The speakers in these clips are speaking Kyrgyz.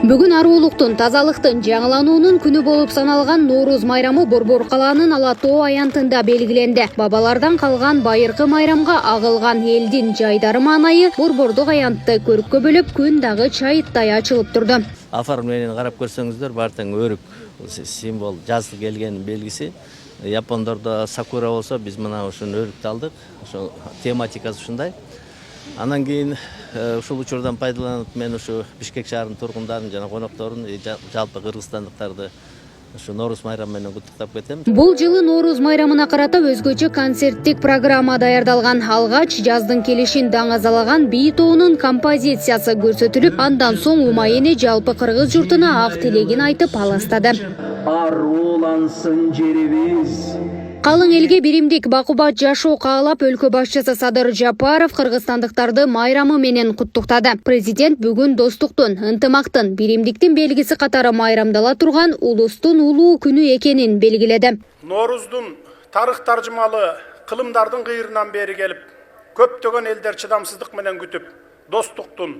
Бүгүн аруулуктун, тазалыктын, жаңылануунун күнү болуп саналган Нооруз майрамы Борбор калаанын Ала Тоо аянтында белгиленди. Бабалардан калган байыркы майрамга агылган элдин жайдары маанайы Борбордук аянтты көрүккө бөлүп, күн дагы чайыттай ачылып турду. Оформлениени карап көрсөңүздөр, баартаң өрүк символ, жаздык келгенин белгиси. Япондордо сакура болсо, биз мына ушуну өрүктү алдык. Ошо тематикасы ушундай. Анан кийин ушул учурдан пайдаланып мен ушу Бишкек шаарынын тургундарын жана конокторун, жалпы кыргызстандыктарды ушу Нооруз майрамы менен куттуктап кетем. Бул жылы Нооруз майрамына карата өзгөчө концерттик программа даярдалган. Алгач жаздын келишин даңазалаган бий тоонун композициясы көрсөтүлүп, андан соң Умайыне жалпы кыргыз журтуна ак тилегин айтып аластады. Арулансын жерибиз. Калың элге биримдик бакубат жашоо каалап, өлкө башчысы Садыр Жапаров кыргызстандыктарды майрамы менен куттуктады. Президент бүгүн достуктун, ынтымактын, биримдиктин белгиси катары майрамдала турган улустун улуу күнү экенин белгиледи. Нооруздун тарых таржымалы кылымдардын кыйырынан бери келип, көптөгөн элдер чыдамсыздык менен күтүп, достуктун,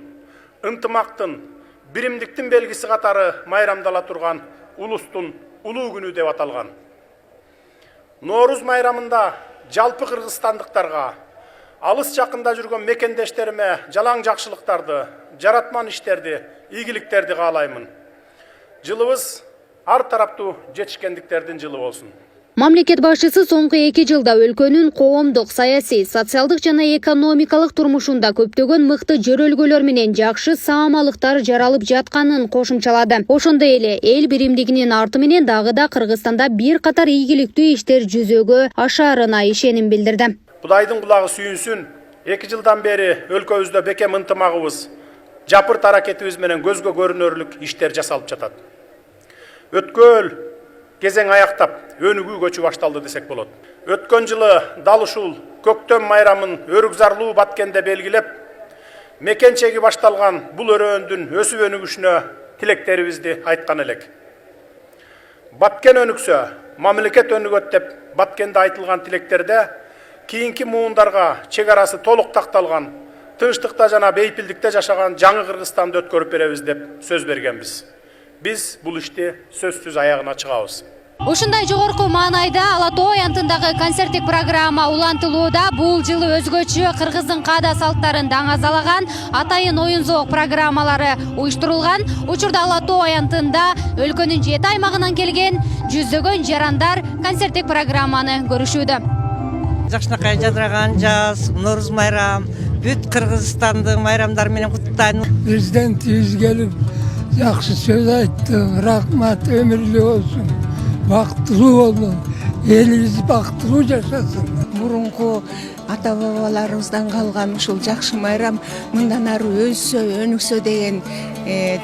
ынтымактын, биримдиктин белгиси катары майрамдала турган улустун улуу күнү деп аталган. Нооруз майрамында жалпы кыргызстандыктарга, алыс жакында жүргөн мекендештериме жалаң жакшылыктарды, жаратман иштерди, ийгиликтерди каалаймын. Жылыбыз ар тараптуу жетишкендиктердин жылы болсун. Мамлекет башчысы соңку 2 жылда өлкөнүн коомдук, саясий, социалдык жана экономикалык турмушунда көптөгөн мыкты жөрөлгөлөр менен жакшы саамалыктар жаралып жатканын кошумчалады. Ошондой эле эл биримдигинин арты менен дагы да Кыргызстанда бир катар ийгиликтүү иштер жүзөгө ашаарына ишеним билдирди. Кудайдын кулагы сүйүнсүн, 2 жылдан бери өлкөбүздө бекем ынтымагыбыз, жапырт аракетибиз менен көзгө көрүнөрлүк иштер жасалып жатат. Өткөл кезең аяктап, өнүгүү көчү башталды десек болот. Өткөн жылы дал ушул көктөм майрамын өрүк зарлуу Баткенде белгилеп, мекенчеги башталган бул өрөөндүн өсүп өнүгүшүнө тилектерибизди айткан элек. Баткен өнүксө, мамлекет өнүгөт деп Баткенде айтылган тилектерде кийинки муундарга чек арасы толук такталган, тынчтыкта жана бейпилдикте жашаган жаңы Кыргызстанды өткөрүп беребиз деп сөз бергенбиз. Биз бул ишти сөзсүз аягына чыгабыз. Ушундай жогорку маанайда Ала Тоо аянтындагы концерттик программа улантылууда. Бул жылы өзгөчө кыргыздын каада салттарын даңазалаган атайын оюн зоок программалары уюштурулган. Учурда Ала Тоо аянтында өлкөнүн 7 аймагынан келген жүздөгөн жарандар концерттик программаны көрүшүүдө. Жакшынакай жадыраган жаз, Нооруз майрам, бүт Кыргызстанды майрамдар менен куттуктайм. Президентибиз келип жакшы сөз айтты. Рахмат, өмүрлүү болсун. Бактылуу болдун. Элибиз бактылуу жашасын. Мурунку ата-бабаларыбыздан калган ушул жакшы майрам мындан ары өссө, өнүксө деген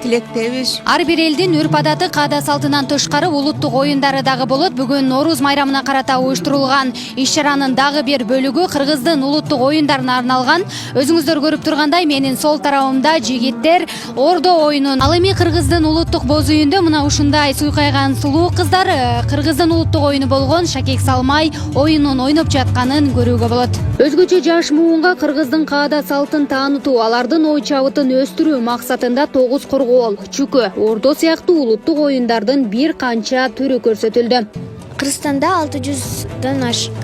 тилектебиз. Ар бир элдин үрп-адаты, каада салтынан тышкары улуттук оюндары дагы болот. Бүгүн Нооруз майрамына карата уюштурулган иш-чаранын дагы бир бөлүгү кыргыздын улуттук оюндарына арналган. Өзүңүздөр көрүп тургандай, менин сол тарабымда жигиттер ордо оюнун, ал эми кыргыздын улуттук боз үйүндө мына ушундай суйкайган сулуу кыздар кыргыздын улуттук оюну болгон шакек салмай оюнун ойноп жатканын көрүүгө болот. Өзгөчө жаш муунга кыргыздын каада салтын таанытуу, алардын ой чабытын өстүрүү максатында тогуз коргоол, чүкө, ордо сыяктуу улуттук оюндардын бир канча түрү көрсөтүлдү. Кыргызстанда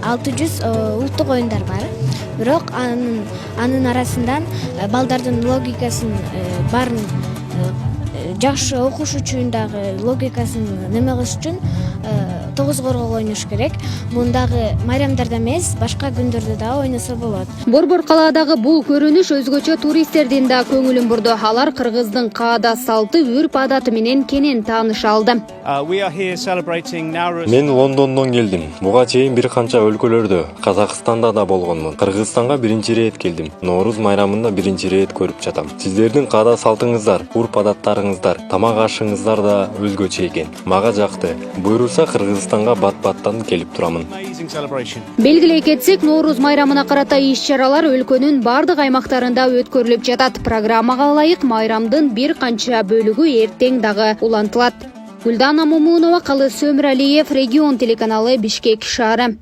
600 улуттук оюндар бар. Бирок анын арасынан балдардын логикасын барын жакшы окуш үчүн дагы логикасын неме кылыш үчүн 9 коргоол ойнош керек. Мундагы майрамдарда эмес, башка күндөрдө да ойносо болот. Борбор калаадагы бул көрүнүш өзгөчө туристтердин да көңүлүн бурду. Алар кыргыздын каада салты, үрп-адаты менен кенен тааныша алды. Мен Лондондон келдим. Буга чейин бир канча өлкөлөрдө, Казакстанда да болгонмун. Кыргызстанга биринчи ирет келдим. Нооруз майрамында биринчи ирет көрүп жатам. Сиздердин каада салтыңыздар, үрп-адаттарыңыздар, тамак ашыңыздар да өзгөчө экен. Мага жакты. Буйрулса Кыргызстанга бат-баттан келип турамын. Белгилей кетсек, Нооруз майрамына карата иш-чаралар өлкөнүн бардык аймактарында өткөрүлүп жатат. Программага ылайык майрамдын бир канча бөлүгү эртең дагы улантылат. Гүлдана Момунова, Калы Сөмүралиев, Регион телеканалы, Бишкек шаары.